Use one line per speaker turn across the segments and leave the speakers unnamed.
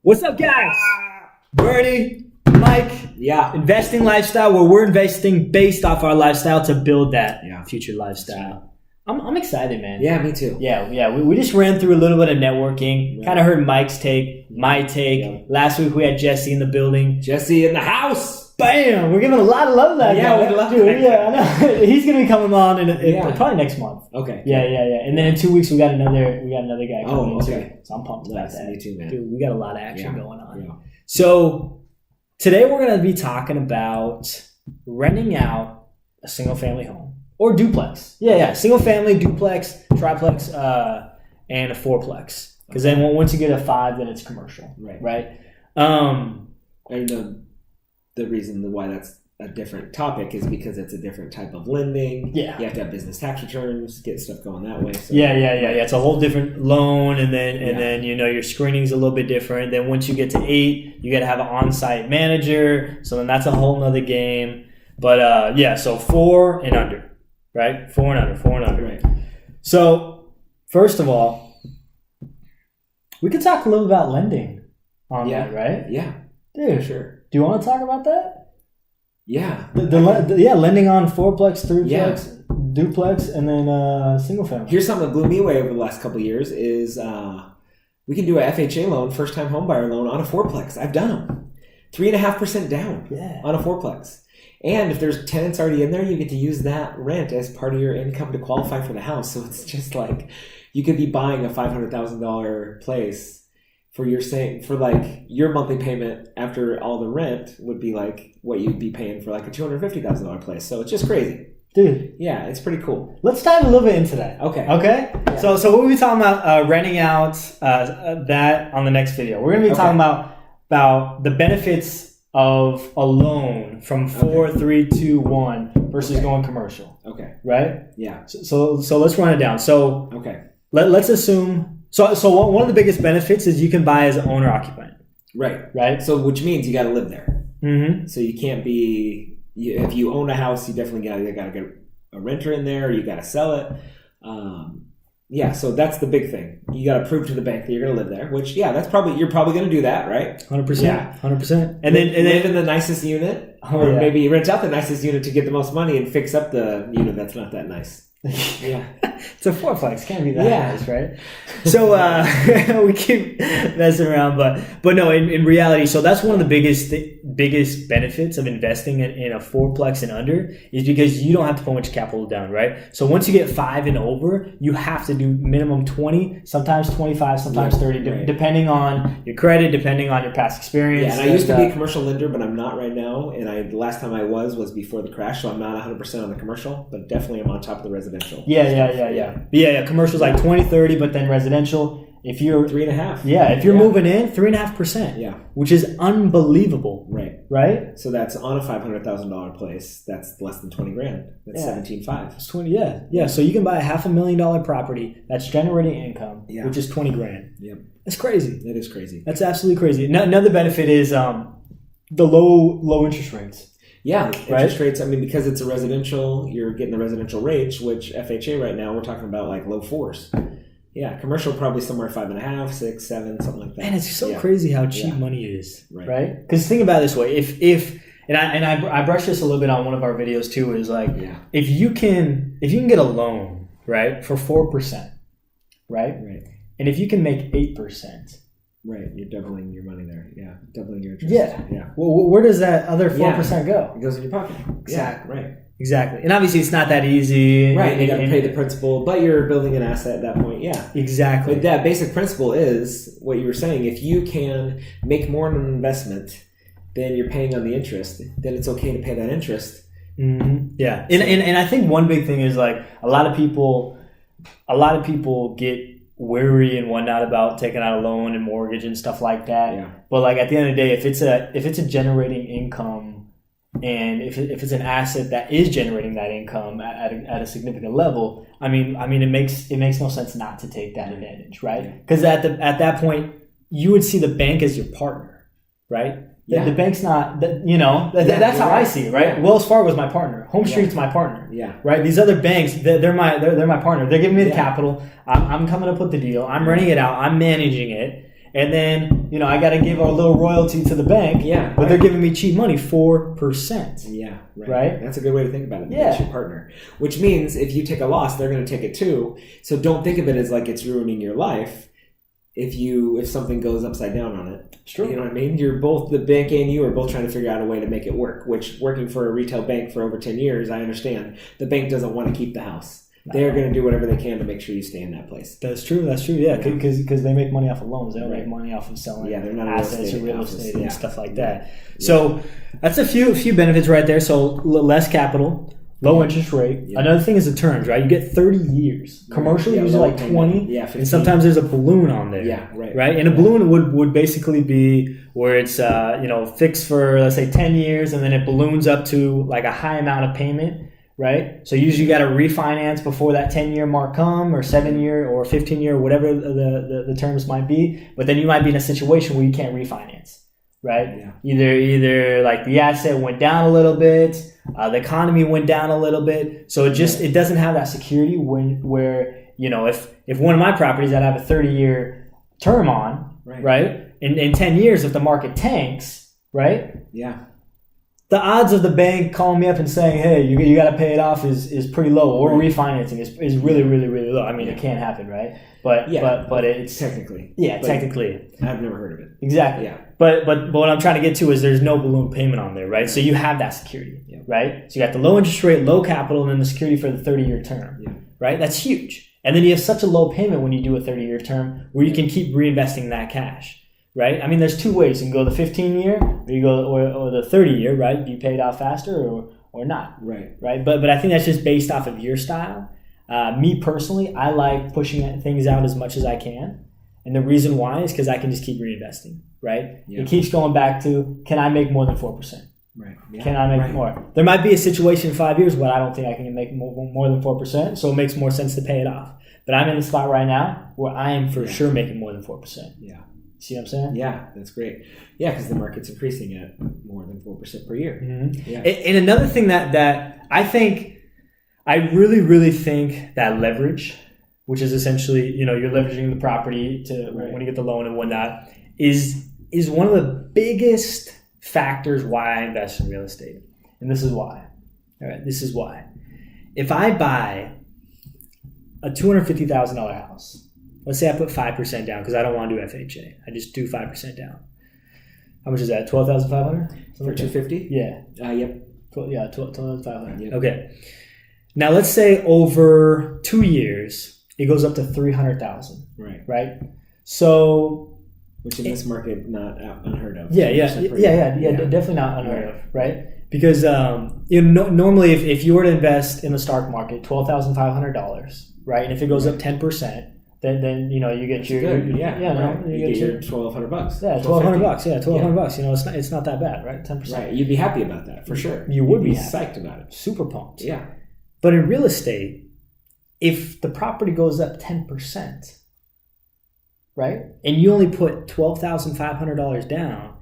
What's up, guys? Bernie, Mike.
Yeah.
Investing lifestyle, where we're investing based off our lifestyle to build that future lifestyle. I'm excited, man.
Yeah, me too.
Yeah. We just ran through a little bit of networking. Kind of heard Mike's take, my take.
Yeah.
Last week we had Jesse in the building.
Jesse in the house.
Bam! We're giving a lot of love to that guy.
Yeah, we love
Dude,
that
yeah, I know. He's gonna be coming on probably next month.
Okay.
Yeah. And then in 2 weeks we got another guy coming in
okay.
too. So I'm pumped about that.
Me too, man.
Dude, we got a lot of action going on.
Yeah.
So today we're gonna be talking about renting out a single family home or duplex. Yeah. Single family, duplex, triplex, and a fourplex. Because then once you get a 5, then it's commercial. Right.
And the reason why that's a different topic is because it's a different type of lending.
Yeah.
You have to have business tax returns, get stuff going that way. So.
Yeah. It's a whole different loan, and then your screening's a little bit different. Then once you get to 8, you got to have an on-site manager. So then that's a whole nother game. But so 4 and under, right? 4 and under.
Right.
So first of all, we could talk a little about lending on that, right?
Yeah.
Dude,
sure.
Do you want to talk about that?
Yeah.
Lending on fourplex, threeplex, duplex, and then single family.
Here's something that blew me away over the last couple of years is we can do a FHA loan, first time home buyer loan on a fourplex. I've done them. 3.5% down on a fourplex. And if there's tenants already in there, you get to use that rent as part of your income to qualify for the house. So it's just like you could be buying a $500,000 place for your monthly payment after all the rent would be like what you'd be paying for like a $250,000 place. So it's just crazy.
Dude.
Yeah, it's pretty cool.
Let's dive a little bit into that.
Okay.
Yeah. So we'll be talking about renting out that on the next video. We're going to be talking about the benefits of a loan from 4, 3, 2, 1 versus going commercial.
Okay.
Right?
Yeah.
So let's run it down. So let's assume. So one of the biggest benefits is you can buy as an owner occupant. Right.
So which means you got to live there.
Mm-hmm.
So you can't be if you own a house, you definitely got to get a renter in there, or you got to sell it. So that's the big thing. You got to prove to the bank that you're going to live there. Which that's you're probably going to do that, right?
100%.
Yeah.
100%.
And then live in the nicest unit, or maybe rent out the nicest unit to get the most money and fix up the unit that's not that nice. Yeah.
It's a fourplex, can't be that nice, right? So we keep messing around, but no, in reality, so that's one of the biggest benefits of investing in a fourplex and under is because you don't have to put much capital down, right? So once you get 5 and over, you have to do minimum 20, sometimes 25, sometimes 30, depending on your credit, depending on your past experience.
Yeah, and I used to be a commercial lender, but I'm not right now. And the last time I was before the crash, so I'm not 100% on the commercial, but definitely I'm on top of the residential.
Yeah. Commercial's like 20, 30, but then residential, if you're
3.5.
Yeah, if you're moving in, 3.5%.
Yeah.
Which is unbelievable. Right?
So that's on a $500,000 place. That's less than $20,000. That's $17,500.
It's 20. Yeah. So you can buy a $500,000 property that's generating income, which is $20,000.
Yep.
That's crazy.
That is crazy.
That's absolutely crazy. Another benefit is the low interest rates.
Yeah, interest rates, I mean, because it's a residential, you're getting the residential rates, which FHA right now, we're talking about like low 4s. Yeah, commercial probably somewhere 5.5, 6, 7, something like that.
Man, it's so crazy how cheap money is, right? Because think about it this way, if I brushed this a little bit on one of our videos too, is like, if you can get a loan, right, for 4%, right? And if you can make 8%,
right, you're doubling your money there. Yeah, doubling your interest.
Yeah. Well, where does that other 4% go?
It goes in your pocket.
Exactly.
Yeah, right.
Exactly. And obviously, it's not that easy.
Right. You got to pay the principal, but you're building an asset at that point. Yeah.
Exactly.
But that basic principle is what you were saying. If you can make more on an investment than you're paying on the interest, then it's okay to pay that interest.
Mm-hmm. Yeah. And I think one big thing is like a lot of people get worry and whatnot about taking out a loan and mortgage and stuff like that.
Yeah.
But like at the end of the day, if it's a generating income and if it's an asset that is generating that income at a significant level, I mean it makes no sense not to take that advantage, right? Because at that point you would see the bank as your partner, right? The bank's not, that's how I see it, right? Yeah. Wells Fargo is my partner. Home Street's my partner.
Yeah.
Right? These other banks, they're my partner. They're giving me the capital. I'm coming up with the deal. I'm renting it out. I'm managing it. And then, I got to give a little royalty to the bank.
Yeah.
But they're giving me cheap money, 4%.
Yeah.
Right?
That's a good way to think about it.
Yeah.
That's your partner. Which means if you take a loss, they're going to take it too. So don't think of it as like it's ruining your life if something goes upside down on it.
Sure.
You know what I mean? You're both, the bank and you are both trying to figure out a way to make it work, which working for a retail bank for over 10 years, I understand. The bank doesn't want to keep the house. They're going to do whatever they can to make sure you stay in that place.
That's true. Yeah, because they make money off of loans. They don't make money off of selling
they're not
assets or real estate and stuff like that.
Yeah.
So that's a few benefits right there. So less capital, low interest rate. Yeah. Another thing is the terms, right? You get 30 years. Commercially, usually like 20.
Yeah, 15.
And sometimes there's a balloon on there.
Yeah, right.
Right? And a balloon would basically be where it's fixed for, let's say, 10 years, and then it balloons up to like a high amount of payment. Right? So usually you got to refinance before that 10-year mark come, or 7-year or 15-year, whatever the terms might be. But then you might be in a situation where you can't refinance, right? Yeah. Either like the asset went down a little bit, the economy went down a little bit. So it doesn't have that security where if one of my properties that I have a 30-year term on, right? In 10 years, if the market tanks, right?
Yeah.
The odds of the bank calling me up and saying, "Hey, you got to pay it off," is pretty low, or refinancing is really, really, really low. I mean, it can't happen, right? But it's
technically,
technically,
I've never heard of it.
Exactly, yeah. But what I'm trying to get to is there's no balloon payment on there, right? So you have that security, right? So you got the low interest rate, low capital, and then the security for the 30-year term, right? That's huge. And then you have such a low payment when you do a 30-year term where you can keep reinvesting that cash. Right? I mean, there's two ways. You can go the 15-year or the 30-year, right? You pay it off faster or not.
Right.
But I think that's just based off of your style. Me personally, I like pushing things out as much as I can. And the reason why is because I can just keep reinvesting, right? Yeah. It keeps going back to, can I make more than 4%?
Right. Yeah.
Can I make more? There might be a situation in 5 years where I don't think I can make more than 4%, so it makes more sense to pay it off. But I'm in a spot right now where I am for sure making more than 4%.
Yeah.
See what I'm saying?
Yeah, that's great. Yeah, because the market's increasing at more than 4% per year.
Mm-hmm. Yeah. And another thing that I think, I really, really think that leverage, which is essentially, you're leveraging the property to when you get the loan and whatnot, is one of the biggest factors why I invest in real estate. And this is why. All right, this is why. If I buy a $250,000 house, let's say I put 5% down because I don't want to do FHA. I just do 5% down. How much is that? $12,500
for 250?
Yeah.
Yep.
$12,500.
Yep.
Okay. Now let's say over 2 years it goes up to $300,000.
Right.
Right. So,
which in this market not unheard of.
Yeah. Definitely not unheard of. Right. Because normally if you were to invest in the stock market, $12,500, right, and if it goes up 10%. Then you get your
you get your $1,200.
Yeah, $1,200. Yeah, $1,200. It's not that bad, right? 10%.
Right. You'd be happy about that for sure.
You would be
psyched about it.
Super pumped.
Yeah.
But in real estate, if the property goes up 10%, right, and you only put $12,500 down,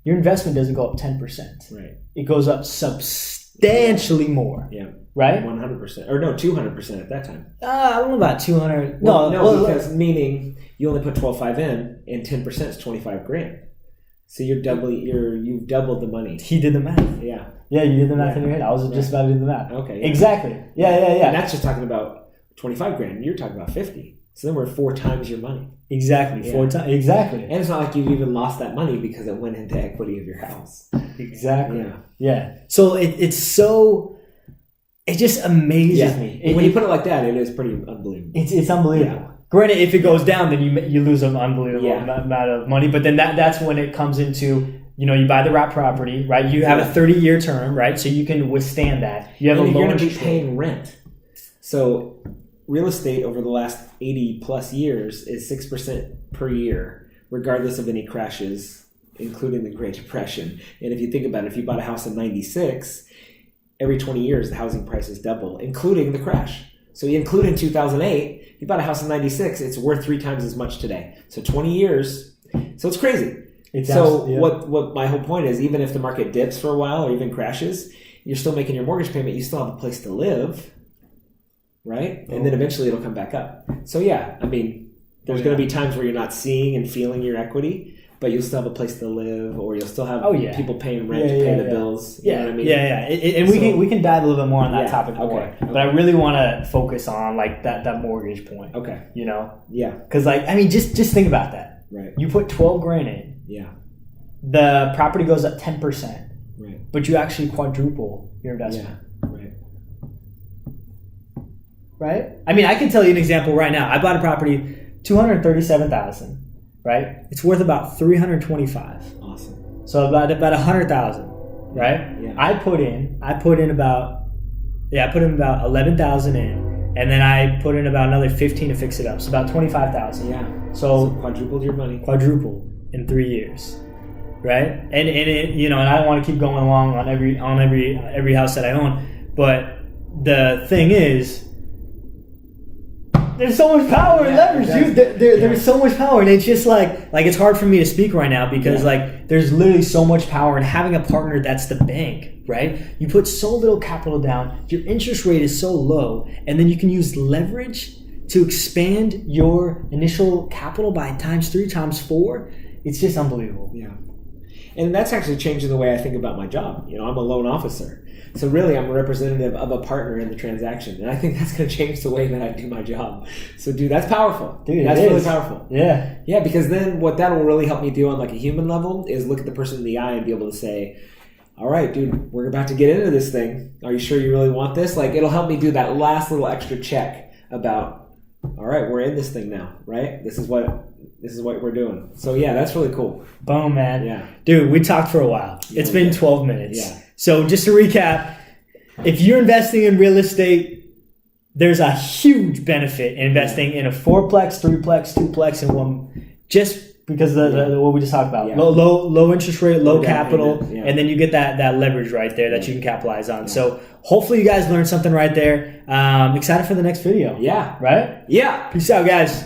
your investment doesn't go up 10%.
Right.
It goes up substantially more.
Yeah.
Right?
100%. Or no, 200% at that time.
I don't know about 200.
Because meaning you only put 12.5 in and 10% is $25,000. So you've doubled the money.
He did the math.
Yeah.
Yeah, you did the math in your head. I was just about to do the math.
Okay.
Yeah. Exactly. Yeah.
And that's just talking about $25,000. You're talking about 50. So then we're 4 times your money.
Exactly.
Yeah.
4 times. Exactly.
And it's not like you've even lost that money because it went into equity of your house.
Exactly. Yeah. So it's so... It just amazes me.
When you put it like that, it is pretty unbelievable.
It's unbelievable. Yeah. Granted, if it goes down, then you lose an unbelievable amount of money. But then that's when it comes into, you buy the right property, right? You have a 30-year term, right? So you can withstand that. You have
you're going to be paying rent. So real estate over the last 80 plus years is 6% per year, regardless of any crashes, including the Great Depression. And if you think about it, if you bought a house in 96, every 20 years, the housing prices double, including the crash. So you include in 2008, you bought a house in 96, it's worth 3 times as much today. So 20 years. So it's crazy. What my whole point is, even if the market dips for a while or even crashes, you're still making your mortgage payment. You still have a place to live, right? And then eventually it'll come back up. So yeah, I mean, There's going to be times where you're not seeing and feeling your equity, but you'll still have a place to live, or you'll still have people paying rent to pay the bills. You know what I mean?
And we can dive a little bit more on that topic more. But I really want to focus on like that mortgage point.
Okay.
You know?
Yeah.
Because like, I mean, just think about that.
Right.
You put $12,000 in.
Yeah.
The property goes up 10%.
Right.
But you actually quadruple your investment.
Yeah. Right.
Right? I mean, I can tell you an example right now. I bought a property, $237,000. Right? It's worth about $325,000.
Awesome.
So about $100,000. Right?
Yeah.
I put in about $11,000 in, and then I put in about another $15,000 to fix it up. So about $25,000.
Yeah.
So
quadrupled your money.
Quadrupled in 3 years. Right? And it, you know, and I don't want to keep going along on every house that I own, but the thing is, there's so much power in leverage, dude. There's so much power, and it's just like it's hard for me to speak right now because like there's literally so much power in having a partner that's the bank, right? You put so little capital down, your interest rate is so low, and then you can use leverage to expand your initial capital by times 3, times 4. It's just unbelievable.
Yeah. And that's actually changing the way I think about my job. You know, I'm a loan officer. So really, I'm a representative of a partner in the transaction. And I think that's going to change the way that I do my job. So, dude, that's powerful.
Dude,
that's really powerful.
Yeah.
Yeah, because then what that will really help me do on like a human level is look at the person in the eye and be able to say, all right, dude, we're about to get into this thing. Are you sure you really want this? Like, it'll help me do that last little extra check about, all right, we're in this thing now, right? This is what we're doing. So yeah, that's really cool.
Boom, man.
Yeah.
Dude, we talked for a while. It's been 12 minutes.
Yeah.
So just to recap, if you're investing in real estate, there's a huge benefit in investing in a 4-plex, 3-plex, 2-plex, and one, just because of what we just talked about. Yeah. Low interest rate, low capital, and then you get that leverage right there that you can capitalize on. Yeah. So hopefully you guys learned something right there. Excited for the next video.
Yeah.
Right?
Yeah.
Peace out, guys.